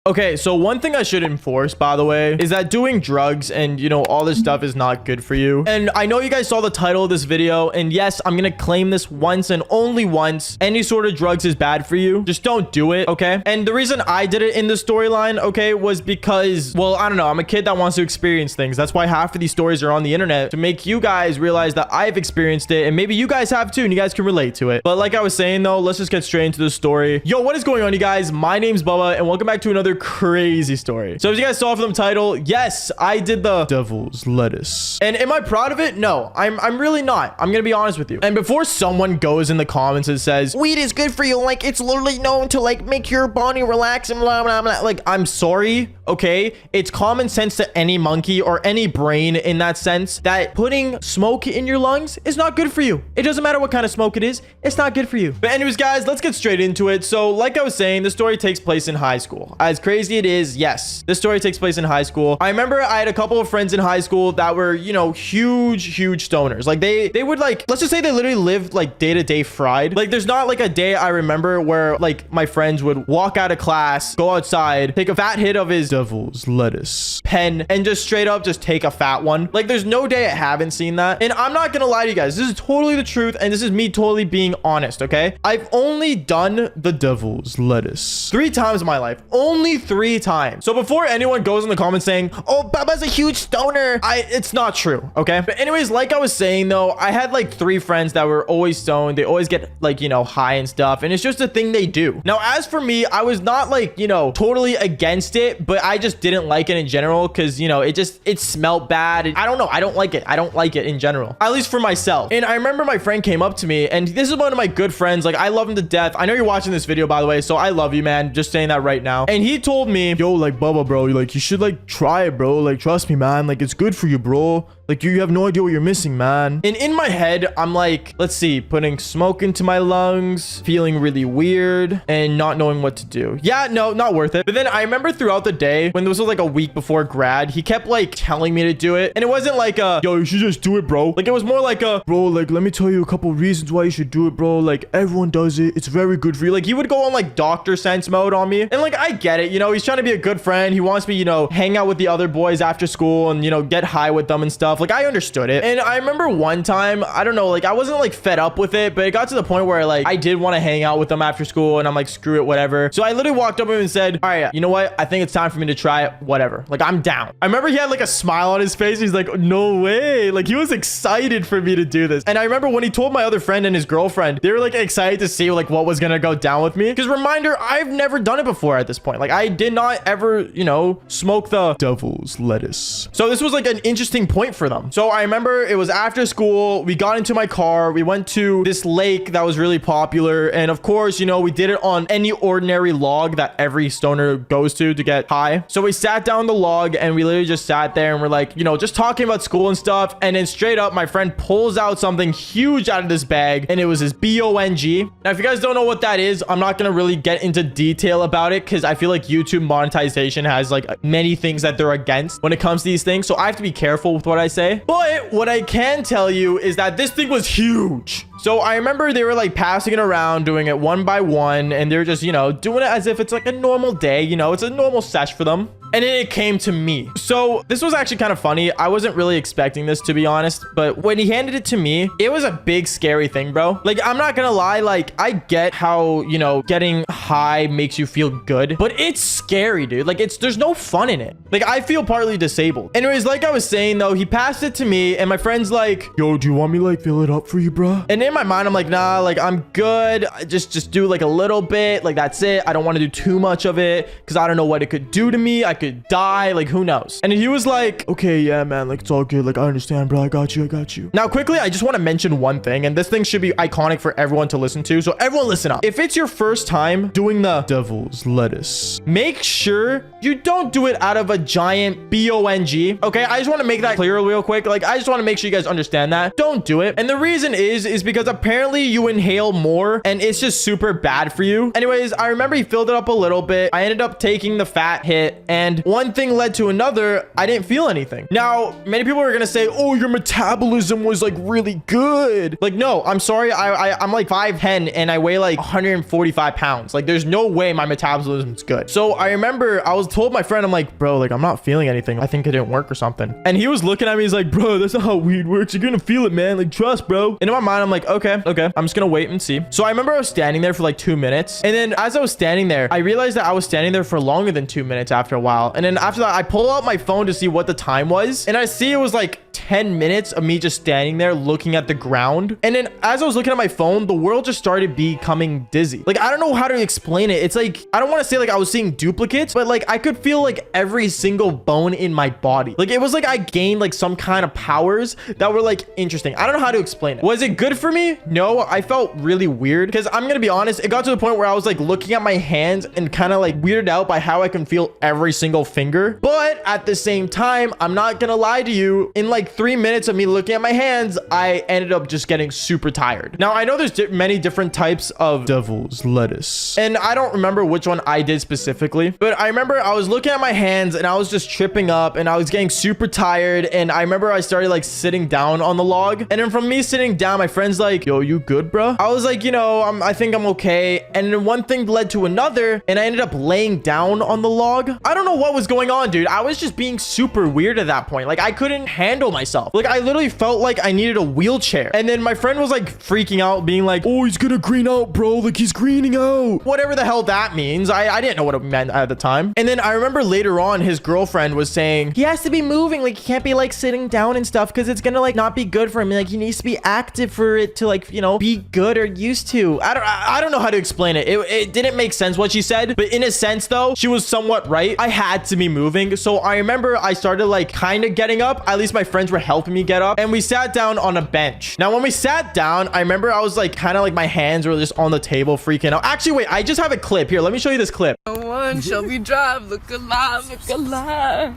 Okay, so one thing I should enforce, by the way, is that doing drugs and, you know, all this stuff is not good for you. And I know you guys saw the title of this video, and yes, I'm gonna claim this once and only once. Any sort of drugs is bad for you. Just don't do it, okay? And the reason I did it in the storyline, okay, was because, well, I don't know, I'm a kid that wants to experience things. That's why half of these stories are on the internet, to make you guys realize that I've experienced it, and maybe you guys have too, and you guys can relate to it. But like I was saying though, let's just get straight into the story. Yo, what is going on, you guys? My name's Bubba, and welcome back to another crazy story. So as you guys saw from the title, yes, I did the devil's lettuce. And am I proud of it? No, I'm really not. I'm gonna be honest with you. And before someone goes in the comments and says weed is good for you, like it's literally known to like make your body relax and blah blah blah, like I'm sorry, okay? It's common sense to any monkey or any brain in that sense that putting smoke in your lungs is not good for you. It doesn't matter what kind of smoke it is, it's not good for you. But anyways, guys, let's get straight into it. So like I was saying, the story takes place in high school. As crazy it is, yes, this story takes place in high school. I remember I had a couple of friends in high school that were, you know, huge stoners. Like they would, like, let's just say they literally lived like day to day fried. Like there's not like a day I remember where like my friends would walk out of class, go outside, take a fat hit of his devil's lettuce pen, and just straight up just take a fat one. Like there's no day I haven't seen that. And I'm not gonna lie to you guys, this is totally the truth, and this is me totally being honest, okay? I've only done the devil's lettuce 3 times in my life. Only 3 times. So before anyone goes in the comments saying, oh, Baba's a huge stoner, it's not true, okay? But anyways, like I was saying though, I had like 3 friends that were always stoned. They always get like, you know, high and stuff, and it's just a thing they do. Now, as for me, I was not like, you know, totally against it, but I just didn't like it in general because, you know, it smelled bad. I don't know. I don't like it. I don't like it in general, at least for myself. And I remember my friend came up to me, and this is one of my good friends. Like, I love him to death. I know you're watching this video, by the way, so I love you, man. Just saying that right now. And he told me, yo, like, Bubba, bro, like, you should like try it, bro. Like, trust me, man. Like, it's good for you, bro. Like, you have no idea what you're missing, man. And in my head, I'm like, let's see, putting smoke into my lungs, feeling really weird, and not knowing what to do. Yeah, no, not worth it. But then I remember throughout the day, when this was like a week before grad, he kept like telling me to do it. And it wasn't like a, yo, you should just do it, bro. Like, it was more like a, bro, like, let me tell you a couple reasons why you should do it, bro. Like, everyone does it. It's very good for you. Like, he would go on like doctor sense mode on me. And like, I get it. You know, he's trying to be a good friend. He wants me, you know, hang out with the other boys after school and, you know, get high with them and stuff. Like, I understood it. And I remember one time, I don't know, like I wasn't like fed up with it, but it got to the point where like I did want to hang out with them after school, and I'm like, screw it, whatever. So I literally walked up to him and said, all right, you know what? I think it's time for me to try it, whatever. Like, I'm down. I remember he had like a smile on his face. He's like, no way. Like, he was excited for me to do this. And I remember when he told my other friend and his girlfriend, they were like excited to see like what was gonna go down with me. Because reminder, I've never done it before at this point. Like, I did not ever, you know, smoke the devil's lettuce. So this was like an interesting point for them. So I remember it was after school. We got into my car. We went to this lake that was really popular. And of course, you know, we did it on any ordinary log that every stoner goes to get high. So we sat down the log, and we literally just sat there, and we're like, you know, just talking about school and stuff. And then straight up, my friend pulls out something huge out of this bag, and it was his BONG. Now, if you guys don't know what that is, I'm not going to really get into detail about it because I feel like YouTube monetization has like many things that they're against when it comes to these things. So I have to be careful with what I say. But what I can tell you is that this thing was huge. So I remember they were like passing it around, doing it one by one, and they're just, you know, doing it as if it's like a normal day, you know, it's a normal sesh for them. And then it came to me. So this was actually kind of funny. I wasn't really expecting this, to be honest. But when he handed it to me, it was a big, scary thing, bro. Like, I'm not gonna lie. Like, I get how, you know, getting high makes you feel good. But it's scary, dude. Like, there's no fun in it. Like, I feel partly disabled. Anyways, like I was saying, though, he passed it to me. And my friend's like, yo, do you want me, like, fill it up for you, bro? And in my mind, I'm like, nah, like, I'm good. Just do, like, a little bit. Like, that's it. I don't want to do too much of it because I don't know what it could do to me. I could die, like, who knows. And he was like, okay, yeah, man, like, it's all good, like, I understand, bro, I got you. Now quickly, I just want to mention one thing, and this thing should be iconic for everyone to listen to, so everyone listen up. If it's your first time doing the devil's lettuce, make sure you don't do it out of a giant BONG. Okay, I just want to make that clear real quick. Like, I just want to make sure you guys understand that. Don't do it. And the reason is because apparently you inhale more, and it's just super bad for you. Anyways, I remember he filled it up a little bit. I ended up taking the fat hit, and And one thing led to another. I didn't feel anything. Now, many people are gonna say, oh, your metabolism was like really good. Like, no, I'm sorry. I'm like 5'10" and I weigh like 145 pounds. Like, there's no way my metabolism's good. So I remember I was told my friend, I'm like, bro, like, I'm not feeling anything. I think it didn't work or something. And he was looking at me. He's like, bro, that's not how weed works. You're gonna feel it, man. Like, trust, bro. And in my mind, I'm like, okay. I'm just gonna wait and see. So I remember I was standing there for like 2 minutes. And then as I was standing there, I realized that I was standing there for longer than 2 minutes after a while. And then after that, I pull out my phone to see what the time was. And I see it was like 10 minutes of me just standing there looking at the ground. And then as I was looking at my phone, the world just started becoming dizzy. Like, I don't know how to explain it. It's like, I don't want to say like I was seeing duplicates, but like I could feel like every single bone in my body. Like, it was like I gained like some kind of powers that were like interesting. I don't know how to explain it. Was it good for me? No, I felt really weird because I'm gonna be honest, it got to the point where I was like looking at my hands and kind of like weirded out by how I can feel every single finger. But at the same time, I'm not gonna lie to you, in like 3 minutes of me looking at my hands, I ended up just getting super tired. Now, I know there's many different types of devil's lettuce, and I don't remember which one I did specifically, but I remember I was looking at my hands and I was just tripping up and I was getting super tired. And I remember I started like sitting down on the log, and then from me sitting down, my friend's like, yo, you good, bro? I was like, you know, I think I'm okay. And then one thing led to another, and I ended up laying down on the log. I don't know what was going on, dude. I was just being super weird at that point. Like, I couldn't handle myself. Like, I literally felt like I needed a wheelchair. And then my friend was like freaking out, being like, oh, he's gonna green out, bro. Like, he's greening out. Whatever the hell that means. I didn't know what it meant at the time. And then I remember later on, his girlfriend was saying he has to be moving. Like, he can't be like sitting down and stuff because it's gonna like not be good for him. Like, he needs to be active for it to like, you know, be good or used to. I don't know how to explain it. It didn't make sense what she said, but in a sense though, she was somewhat right. I had to be moving. So I remember I started like kind of getting up. At least my friends were helping me get up, and we sat down on a bench. Now, when we sat down, I remember I was like kind of like my hands were just on the table freaking out. Actually, wait, I just have a clip here. Let me show you this clip. No one shall be drive. Look alive, look alive.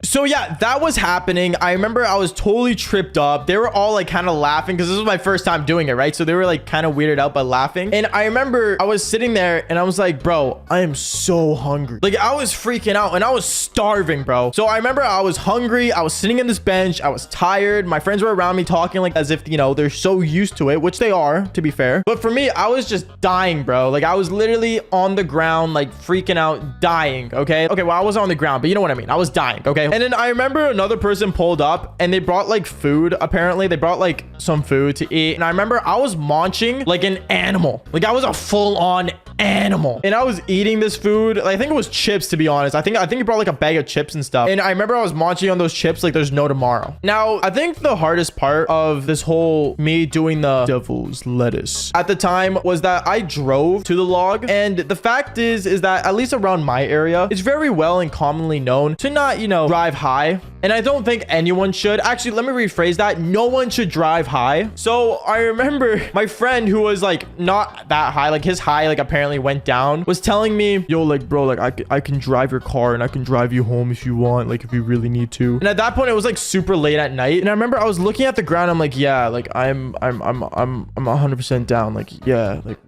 So yeah, that was happening. I remember I was totally tripped up. They were all like kind of laughing because this was my first time doing it, right? So they were like kind of weirded out by laughing. And I remember I was sitting there and I was like, bro, I am so hungry. Like, I was freaking out and I was starving, bro. So I remember I was hungry. I was sitting in this bench. I was tired. My friends were around me talking like as if, you know, they're so used to it, which they are, to be fair. But for me, I was just dying, bro. Like, I was literally on the ground, like freaking out, dying. Okay, well, I wasn't on the ground, but you know what I mean. I was dying. Okay. And then I remember another person pulled up and they brought like food. Apparently they brought like some food to eat. And I remember I was munching like an animal. Like, I was a full-on animal. And I was eating this food. I think it was chips, to be honest. I think he brought like a bag of chips and stuff. And I remember I was munching on those chips like there's no tomorrow. Now, I think the hardest part of this whole me doing the devil's lettuce at the time was that I drove to the log. And the fact is that at least around my area, it's very well and commonly known to not, you know, drive high. And I don't think anyone should. Actually, let me rephrase that. No one should drive high. So I remember my friend, who was like not that high, like his high like apparently went down, was telling me, yo, like, bro, like I can drive your car and I can drive you home if you want, like if you really need to. And at that point, it was like super late at night. And I remember I was looking at the ground. I'm like, yeah, like I'm 100% down. Like, yeah, like,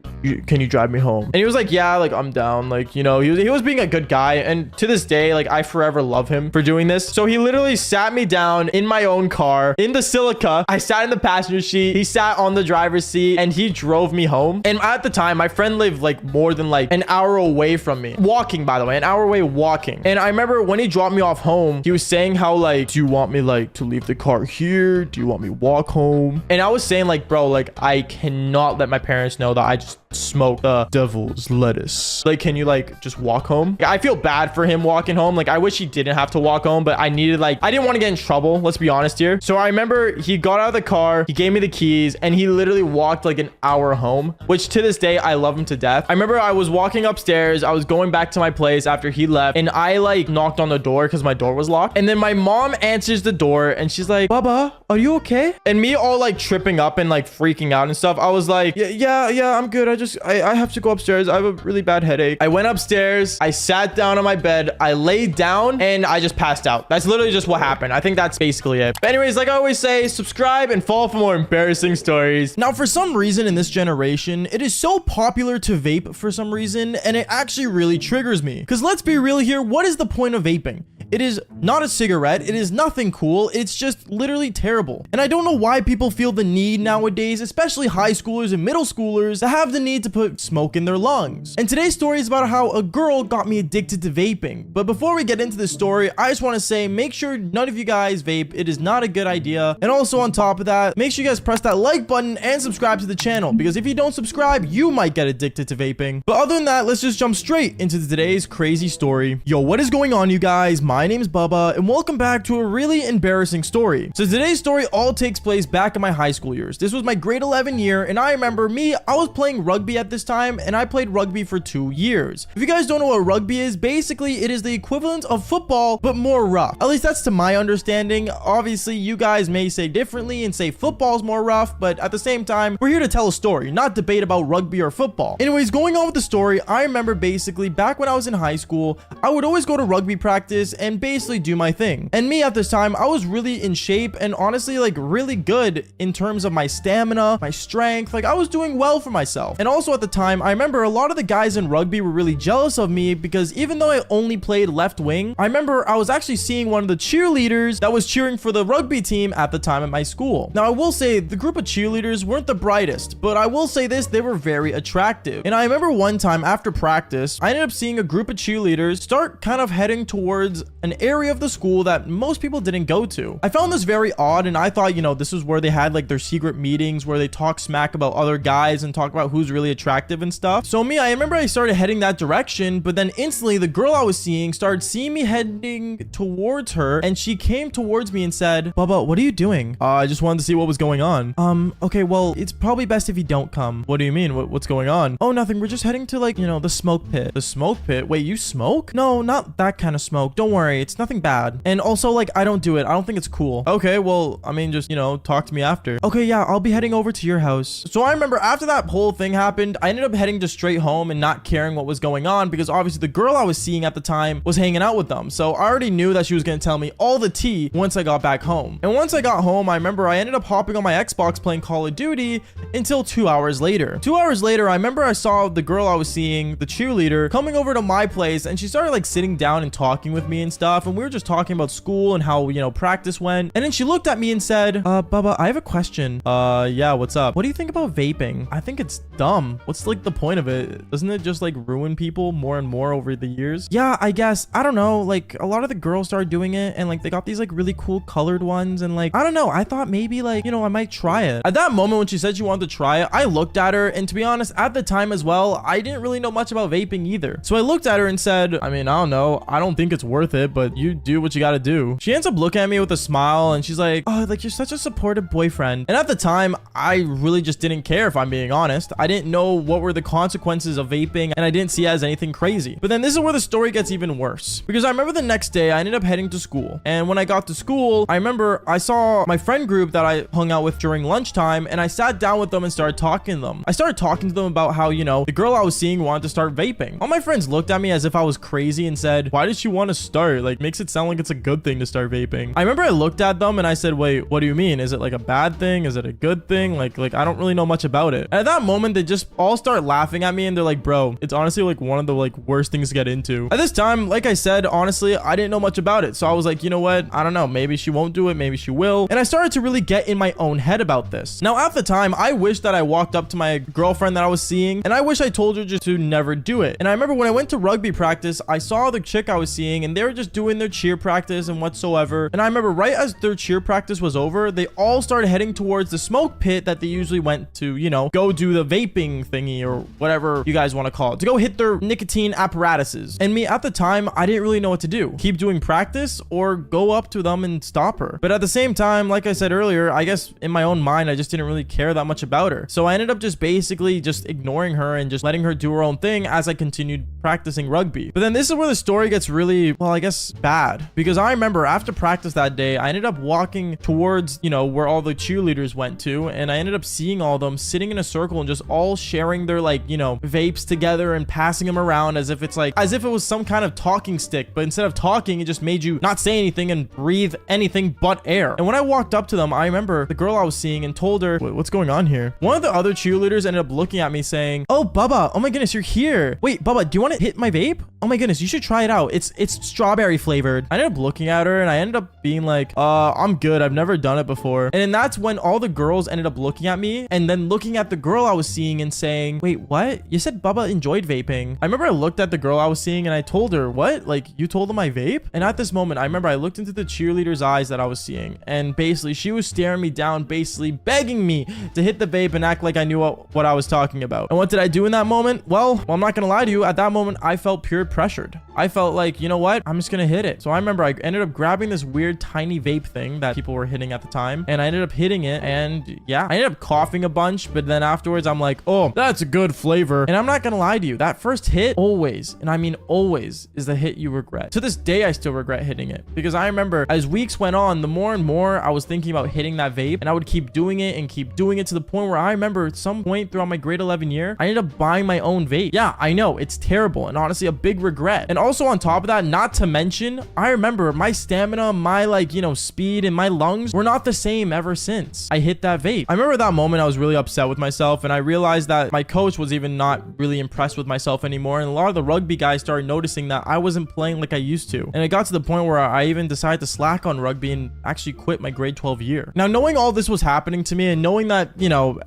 can you drive me home? And he was like, yeah, like I'm down. Like, you know, he was being a good guy. And to this day, like, I forever love him for doing this. So he literally sat me down in my own car in the silica. I sat in the passenger seat. He sat on the driver's seat and he drove me home. And at the time, my friend lived like more than like an hour away from me. Walking, by the way, an hour away walking. And I remember when he dropped me off home, he was saying how like, do you want me like to leave the car here? Do you want me to walk home? And I was saying like, bro, like I cannot let my parents know that I just smoke the devil's lettuce. Like, can you like just walk home? I feel bad for him walking home. Like, I wish he didn't have to walk home, but I needed like, I didn't want to get in trouble. Let's be honest here. So I remember he got out of the car, he gave me the keys, and he literally walked like an hour home, which to this day, I love him to death. I remember I was walking upstairs. I was going back to my place after he left, and I like knocked on the door because my door was locked. And then my mom answers the door and she's like, Baba, are you okay? And me all like tripping up and like freaking out and stuff. I was like, yeah, I'm good. I have to go upstairs. I have a really bad headache. I went upstairs. I sat down on my bed. I laid down and I just passed out. That's literally just what happened. I think that's basically it. But anyways, like I always say, subscribe and follow for more embarrassing stories. Now, for some reason in this generation, it is so popular to vape for some reason, and it actually really triggers me. Because let's be real here, what is the point of vaping? It is not a cigarette. It is nothing cool. It's just literally terrible. And I don't know why people feel the need nowadays, especially high schoolers and middle schoolers, to have the need to put smoke in their lungs. And today's story is about how a girl got me addicted to vaping. But before we get into this story, I just want to say, make sure none of you guys vape. It is not a good idea. And also on top of that, make sure you guys press that like button and subscribe to the channel, because if you don't subscribe, you might get addicted to vaping. But other than that, let's just jump straight into today's crazy story. Yo, what is going on, you guys? My name is Bubba, and welcome back to a really embarrassing story. So today's story all takes place back in my high school years. This was my grade 11 year, and I remember I was playing rugby at this time, and I played rugby for 2 years. If you guys don't know what rugby is, basically it is the equivalent of football, but more rough. At least that's to my understanding. Obviously, you guys may say differently and say football's more rough, but at the same time, we're here to tell a story, not debate about rugby or football. Anyways, going on with the story, I remember basically back when I was in high school, I would always go to rugby practice and basically do my thing. And me at this time, I was really in shape and honestly like really good in terms of my stamina, my strength. Like I was doing well for myself. And also at the time, I remember a lot of the guys in rugby were really jealous of me because even though I only played left wing, I remember I was actually seeing one of the cheerleaders that was cheering for the rugby team at the time at my school. Now I will say the group of cheerleaders weren't the brightest, but I will say this, they were very attractive. And I remember one time after practice, I ended up seeing a group of cheerleaders start kind of heading towards an area of the school that most people didn't go to. I found this very odd, and I thought, you know, this is where they had like their secret meetings where they talk smack about other guys and talk about who's really attractive and stuff. So I remember I started heading that direction, but then instantly the girl I was seeing started seeing me heading towards her, and she came towards me and said, "Bubba, what are you doing?" I just wanted to see what was going on. Okay, well, it's probably best if you don't come. What do you mean? What's going on? Oh, nothing. We're just heading to like, you know, the smoke pit. The smoke pit? Wait, you smoke? No, not that kind of smoke. Don't worry. It's nothing bad. And also, like, I don't do it. I don't think it's cool. Okay, well, I mean, just, you know, talk to me after. Okay, yeah, I'll be heading over to your house. So I remember after that whole thing happened, I ended up heading just straight home and not caring what was going on because obviously the girl I was seeing at the time was hanging out with them. So I already knew that she was going to tell me all the tea once I got back home. And once I got home, I remember I ended up hopping on my Xbox playing Call of Duty until 2 hours later. 2 hours later, I remember I saw the girl I was seeing, the cheerleader, coming over to my place, and she started like sitting down and talking with me and stuff. And we were just talking about school and how, you know, practice went. And then she looked at me and said, Bubba, I have a question. Yeah, what's up? What do you think about vaping? I think it's dumb. What's like the point of it? Doesn't it just like ruin people more and more over the years? Yeah, I guess. I don't know. Like a lot of the girls started doing it and like they got these like really cool colored ones. And like, I don't know. I thought maybe like, you know, I might try it. At that moment when she said she wanted to try it, I looked at her, and to be honest, at the time as well, I didn't really know much about vaping either. So I looked at her and said, I mean, I don't know. I don't think it's worth it, but you do what you got to do. She ends up looking at me with a smile and she's like, oh, like you're such a supportive boyfriend. And at the time, I really just didn't care, if I'm being honest. I didn't know what were the consequences of vaping, and I didn't see it as anything crazy. But then this is where the story gets even worse, because I remember the next day I ended up heading to school. And when I got to school, I remember I saw my friend group that I hung out with during lunchtime, and I sat down with them and started talking to them. I started talking to them about how, you know, the girl I was seeing wanted to start vaping. All my friends looked at me as if I was crazy and said, why does she want to start? Like, makes it sound like it's a good thing to start vaping. I remember I looked at them and I said, wait, what do you mean? Is it like a bad thing? Is it a good thing? Like I don't really know much about it. And at that moment, they just all start laughing at me and they're like, bro, it's honestly like one of the like worst things to get into. At this time, like I said, honestly, I didn't know much about it. So I was like, you know what? I don't know. Maybe she won't do it. Maybe she will. And I started to really get in my own head about this. Now, at the time, I wish that I walked up to my girlfriend that I was seeing, and I wish I told her just to never do it. And I remember when I went to rugby practice, I saw the chick I was seeing and they were just doing their cheer practice and whatsoever. And I remember right as their cheer practice was over, they all started heading towards the smoke pit that they usually went to, you know, go do the vaping thingy or whatever you guys want to call it, to go hit their nicotine apparatuses. And me at the time, I didn't really know what to do. Keep doing practice or go up to them and stop her. But at the same time, like I said earlier, I guess in my own mind, I just didn't really care that much about her. So I ended up just basically just ignoring her and just letting her do her own thing as I continued practicing rugby. But then this is where the story gets really, well, I guess less bad, because I remember after practice that day, I ended up walking towards, where all the cheerleaders went to, and I ended up seeing all of them sitting in a circle and just all sharing their vapes together and passing them around as if it was some kind of talking stick, but instead of talking, it just made you not say anything and breathe anything but air. And when I walked up to them, I remember the girl I was seeing and told her, what's going on here? One of the other cheerleaders ended up looking at me saying, oh, Bubba, oh my goodness, you're here. Wait, Bubba, do you want to hit my vape? Oh my goodness, you should try it out. It's strawberry flavored. I ended up looking at her and I ended up being like, I'm good. I've never done it before. And then that's when all the girls ended up looking at me and then looking at the girl I was seeing and saying, wait, what? You said Bubba enjoyed vaping. I remember I looked at the girl I was seeing and I told her, what? Like, you told them I vape? And at this moment, I remember I looked into the cheerleader's eyes that I was seeing, and basically she was staring me down, basically begging me to hit the vape and act like I knew what I was talking about. And what did I do in that moment? Well, I'm not gonna lie to you. At that moment, I felt pure pressured. I felt like, you know what? I'm just gonna hit it. So I remember I ended up grabbing this weird tiny vape thing that people were hitting at the time, and I ended up hitting it, and yeah, I ended up coughing a bunch, but then afterwards I'm like, oh, that's a good flavor. And I'm not gonna lie to you, that first hit always, and I mean always, is the hit you regret. To this day, I still regret hitting it, because I remember as weeks went on, the more and more I was thinking about hitting that vape, and I would keep doing it and keep doing it to the point where I remember at some point throughout my grade 11 year, I ended up buying my own vape. Yeah, I know, it's terrible and honestly a big regret. And also on top of that, not to mention, I remember my stamina, my speed and my lungs were not the same ever since I hit that vape. I remember that moment I was really upset with myself, and I realized that my coach was even not really impressed with myself anymore, and a lot of the rugby guys started noticing that I wasn't playing like I used to. And it got to the point where I even decided to slack on rugby and actually quit my grade 12 year. Now, knowing all this was happening to me and knowing that,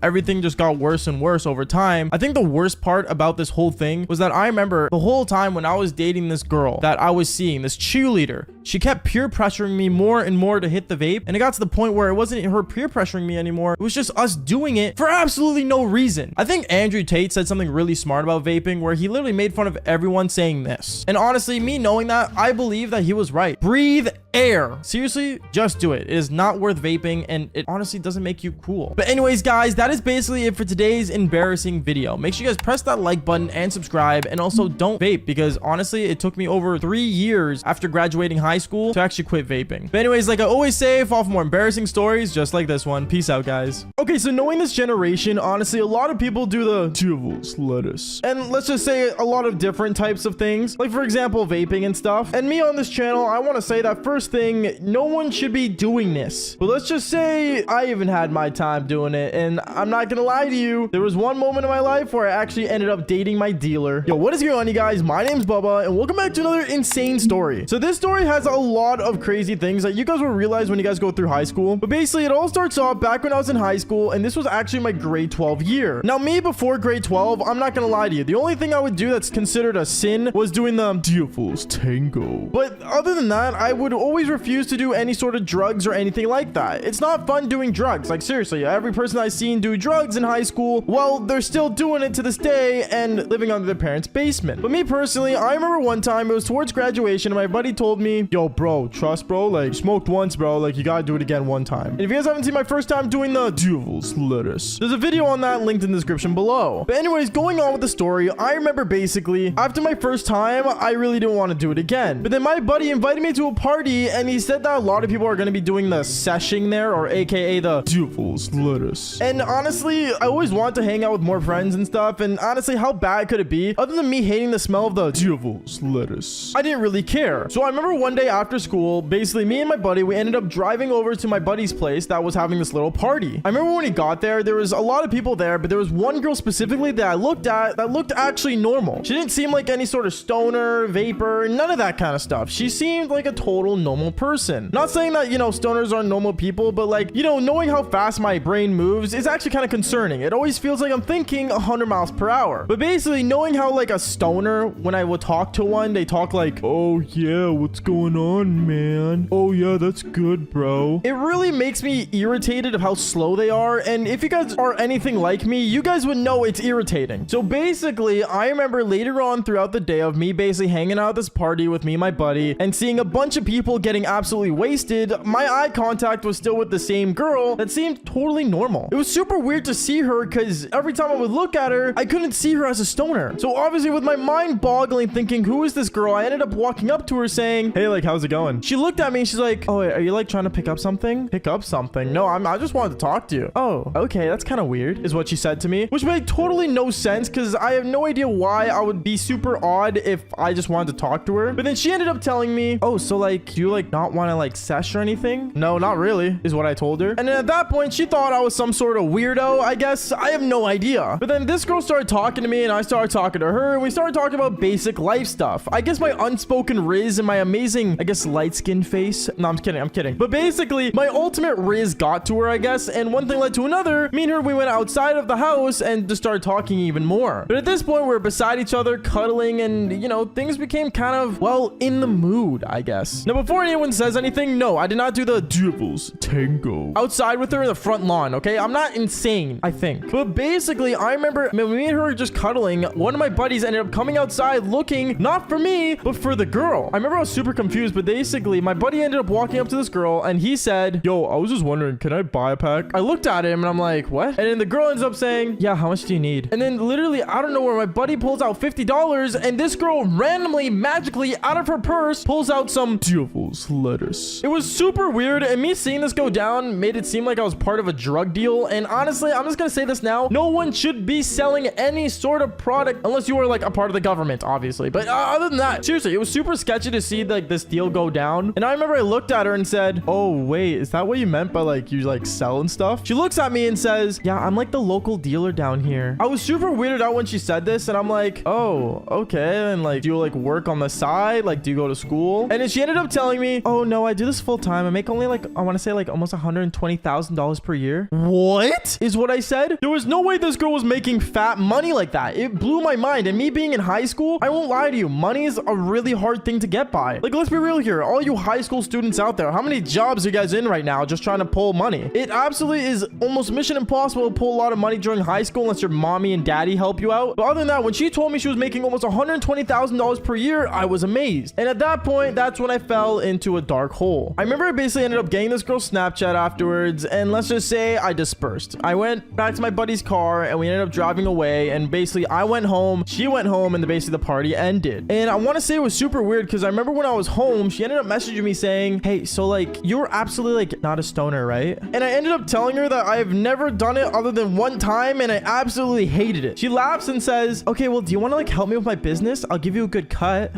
everything just got worse and worse over time, I think the worst part about this whole thing was that I remember the whole time when I was dating this girl that I was seeing, this cheerleader, she kept peer pressuring me more and more to hit the vape, and it got to the point where it wasn't her peer pressuring me anymore. It was just us doing it for absolutely no reason. I think Andrew Tate said something really smart about vaping, where he literally made fun of everyone saying this. And honestly, me knowing that, I believe that he was right. Breathe air. Seriously, just do it. It is not worth vaping, and it honestly doesn't make you cool. But anyways, guys, that is basically it for today's embarrassing video. Make sure you guys press that like button and subscribe, and also don't vape, because honestly, it took me over 3 years after graduating high school to actually quit vaping. But anyways, like I always say, fall for more embarrassing stories just like this one. Peace out, guys. Okay, so knowing this generation, honestly, a lot of people do the devil's lettuce, and let's just say a lot of different types of things, like for example, vaping and stuff. And me on this channel, I want to say that first thing, no one should be doing this. But let's just say I even had my time doing it, and I'm not gonna lie to you, there was one moment in my life where I actually ended up dating my dealer. Yo, what is going on, you guys? My name's Bubba, and welcome back to another insane story. So this story has a lot of crazy things that you guys will realize when you guys go through high school. But basically, it all starts off back when I was in high school, and this was actually my grade 12 year. Now, me before grade 12, I'm not gonna lie to you, the only thing I would do that's considered a sin was doing the devil's tango. But other than that, I would always refuse to do any sort of drugs or anything like that. It's not fun doing drugs. Like seriously, every person I've seen do drugs in high school, well, they're still doing it to this day and living under their parents' basement. But me personally, I remember one time it was towards graduation and my buddy told me, yo bro, trust bro, like you smoked once bro, like you gotta do it again one time. And if you guys haven't seen my first time doing the devil's lettuce, there's a video on that linked in the description below. But anyways, going on with the story, I remember basically after my first time, I really didn't want to do it again. But then my buddy invited me to a party and he said that a lot of people are going to be doing the seshing there, or aka the devil's lettuce. And honestly, I always wanted to hang out with more friends and stuff, and honestly, how bad could it be other than me hating the smell of the devil's lettuce? I didn't really care. So I remember one day after school, basically me and my buddy, we ended up driving over to my buddy's place that was having this little party. I remember when he got there was a lot of people there, but there was one girl specifically that I looked at that looked actually normal. She didn't seem like any sort of stoner, vapor, none of that kind of stuff. She seemed like a total normal person. Not saying that, stoners aren't normal people, but like, knowing how fast my brain moves is actually kind of concerning. It always feels like I'm thinking 100 miles per hour. But basically, knowing how like a stoner, when I would talk to one, they talk like, oh yeah, what's going on, man? Oh yeah, that's good, bro. It really makes me irritated of how slow they are. And if you guys are anything like me, you guys would know it's irritating. So basically, I remember later on throughout the day of me basically hanging out at this party with me and my buddy and seeing a bunch of people getting absolutely wasted, my eye contact was still with the same girl that seemed totally normal. It was super weird to see her because every time I would look at her, I couldn't see her as a stoner. So obviously with my mind boggling struggling, thinking, who is this girl? I ended up walking up to her saying, hey, like, how's it going? She looked at me and she's like, oh, are you like trying to pick up something? Pick up something? No, I just wanted to talk to you. Oh, okay, that's kind of weird, is what she said to me, which made totally no sense because I have no idea why I would be super odd if I just wanted to talk to her. But then she ended up telling me, oh, so like, do you like not want to like sesh or anything? No, not really, is what I told her. And then at that point, she thought I was some sort of weirdo, I guess. I have no idea. But then this girl started talking to me and I started talking to her and we started talking about basic life stuff. I guess my unspoken riz and my amazing, I guess, light-skinned face. No, I'm kidding. But basically, my ultimate riz got to her, I guess, and one thing led to another. Me and her, we went outside of the house and just started talking even more. But at this point, we were beside each other, cuddling, and, you know, things became kind of, well, in the mood, I guess. Now, before anyone says anything, no, I did not do the devil's tango outside with her in the front lawn, okay? I'm not insane, I think. But basically, I remember me and her were just cuddling. One of my buddies ended up coming outside looking, not for me, but for the girl. I remember I was super confused, but basically, my buddy ended up walking up to this girl, and he said, yo, I was just wondering, can I buy a pack? I looked at him, and I'm like, what? And then the girl ends up saying, yeah, how much do you need? And then literally, I don't know where my buddy pulls out $50, and this girl randomly, magically, out of her purse, pulls out some devil's lettuce. It was super weird, and me seeing this go down made it seem like I was part of a drug deal, and honestly, I'm just gonna say this now, no one should be selling any sort of product unless you are like a part of the government, obviously. But other than that, seriously, it was super sketchy to see like this deal go down. And I remember I looked at her and said, oh, wait, is that what you meant by like you like sell and stuff? She looks at me and says, yeah, I'm like the local dealer down here. I was super weirded out when she said this, and I'm like, oh, okay. And like, do you like work on the side? Like, do you go to school? And then she ended up telling me, oh no, I do this full time. I make only like, I want to say like almost $120,000 per year. What is what I said? There was no way this girl was making fat money like that. It blew my mind. And me being in high school, I won't lie to you, money is a really hard thing to get by. Like, let's be real here. All you high school students out there, how many jobs are you guys in right now just trying to pull money? It absolutely is almost mission impossible to pull a lot of money during high school unless your mommy and daddy help you out. But other than that, when she told me she was making almost $120,000 per year, I was amazed. And at that point, that's when I fell into a dark hole. I remember I basically ended up getting this girl's Snapchat afterwards, and let's just say I dispersed. I went back to my buddy's car and we ended up driving away, and basically I went home, she went home, and basically the party ended. And I want to say it was super weird because I remember when I was home, she ended up messaging me saying, hey, so like you're absolutely like not a stoner, right? And I ended up telling her that I've never done it other than one time and I absolutely hated it. She laughs and says, okay, well, do you want to like help me with my business? I'll give you a good cut.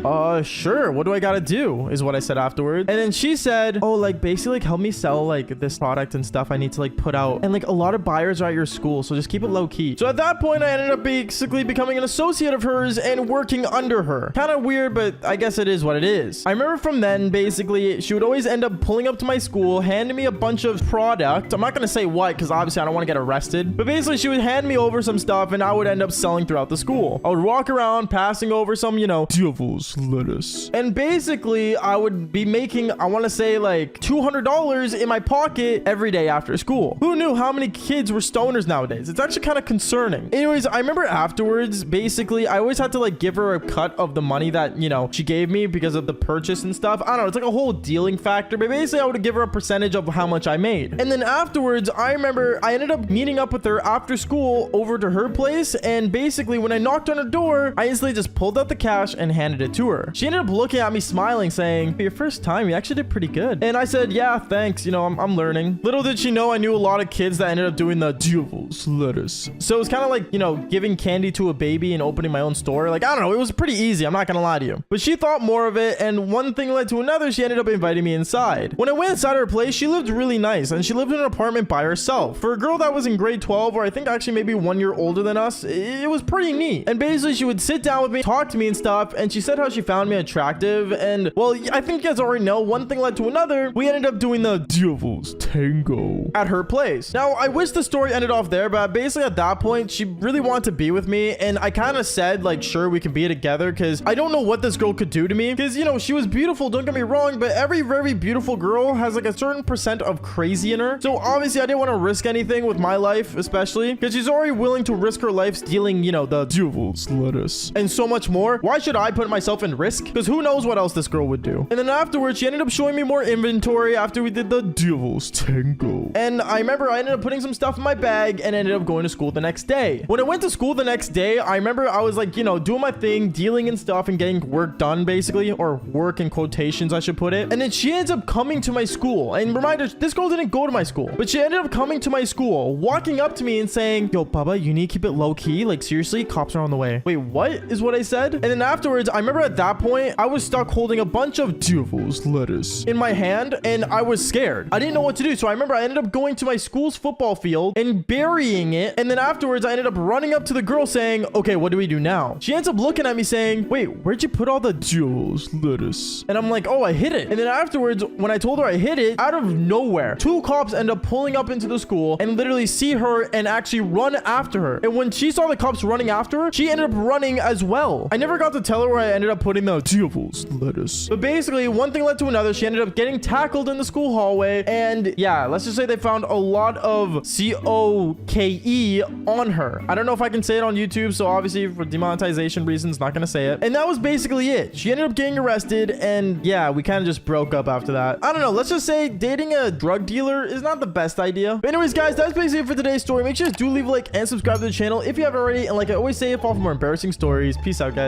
Sure. What do I gotta do? Is what I said afterwards. And then she said, oh, like basically like help me sell like this product and stuff I need to like put out. And like a lot of buyers are at your school, so just keep it low key. So at that point, I ended up basically becoming an associate of hers and working under her. Kind of weird, but I guess it is what it is. I remember from then, basically, she would always end up pulling up to my school, handing me a bunch of product. I'm not going to say what, because obviously I don't want to get arrested. But basically, she would hand me over some stuff, and I would end up selling throughout the school. I would walk around, passing over some, you know, devil's lettuce. And basically, I would be making, I want to say, like, $200 in my pocket every day after school. Who knew how many kids were stoners nowadays? It's actually kind of concerning. Anyways, I remember afterwards, basically, I always had to, like, give her a cut of the money that, you know, she gave me because of the purchase and stuff. I don't know. It's like a whole dealing factor, but basically, I would give her a percentage of how much I made. And then afterwards, I remember I ended up meeting up with her after school over to her place. And basically, when I knocked on her door, I instantly just pulled out the cash and handed it to her. She ended up looking at me smiling, saying, your first time, you actually did pretty good. And I said, yeah, thanks. You know, I'm learning. Little did she know I knew a lot of kids that ended up doing the devil's lettuce. So it was kind of like, you know, giving candy to a baby and opening my own store. Like, I don't know. It was pretty easy. I'm not going to lie to you. But she thought more of it. And one thing led to another. She ended up inviting me inside. When I went inside her place, she lived really nice. And she lived in an apartment by herself. For a girl that was in grade 12, or I think actually maybe 1 year older than us, it was pretty neat. And basically, she would sit down with me, talk to me and stuff. And she said how she found me attractive. And, well, I think you guys already know, one thing led to another. We ended up doing the devil's tango at her place. Now, I wish the story ended off there, but basically at that point, she really wanted to be with me. And I kind of said, like, sure, we can be together, because I don't know what this girl could do to me. Because, you know, she was beautiful, don't get me wrong, but every very beautiful girl has like a certain percent of crazy in her. So obviously, I didn't want to risk anything with my life, especially because she's already willing to risk her life stealing, you know, the devil's lettuce and so much more. Why should I put myself in risk? Because who knows what else this girl would do. And then afterwards, she ended up showing me more inventory after we did the devil's tango. And I remember I ended up putting some stuff in my bag and ended up going to school the next day. When I went to school the next day, I remember I was like, you know, doing my thing, working, dealing and stuff, and getting work done, basically, or work in quotations, I should put it. And then she ends up coming to my school. And reminder, this girl didn't go to my school, but she ended up coming to my school, walking up to me and saying, yo, Bubba, you need to keep it low key. Like, seriously, cops are on the way. Wait, what is what I said? And then afterwards, I remember at that point, I was stuck holding a bunch of devil's lettuce in my hand, and I was scared. I didn't know what to do. So I remember I ended up going to my school's football field and burying it. And then afterwards, I ended up running up to the girl saying, okay, what do we do now? She ends up looking at me saying, wait, where'd you put all the devil's lettuce? And I'm like, oh, I hid it. And then afterwards, when I told her I hid it, out of nowhere, 2 cops end up pulling up into the school and literally see her and actually run after her. And when she saw the cops running after her, she ended up running as well. I never got to tell her where I ended up putting the devil's lettuce. But basically, one thing led to another. She ended up getting tackled in the school hallway. And yeah, let's just say they found a lot of COKE on her. I don't know if I can say it on YouTube, so obviously for demonetization reasons, not gonna say it. And that was basically it. She ended up getting arrested, and yeah, we kind of just broke up after that. I don't know. Let's just say dating a drug dealer is not the best idea. But anyways, guys, that's basically it for today's story. Make sure to do leave a like and subscribe to the channel if you haven't already. And like I always say, if all for more embarrassing stories. Peace out, guys.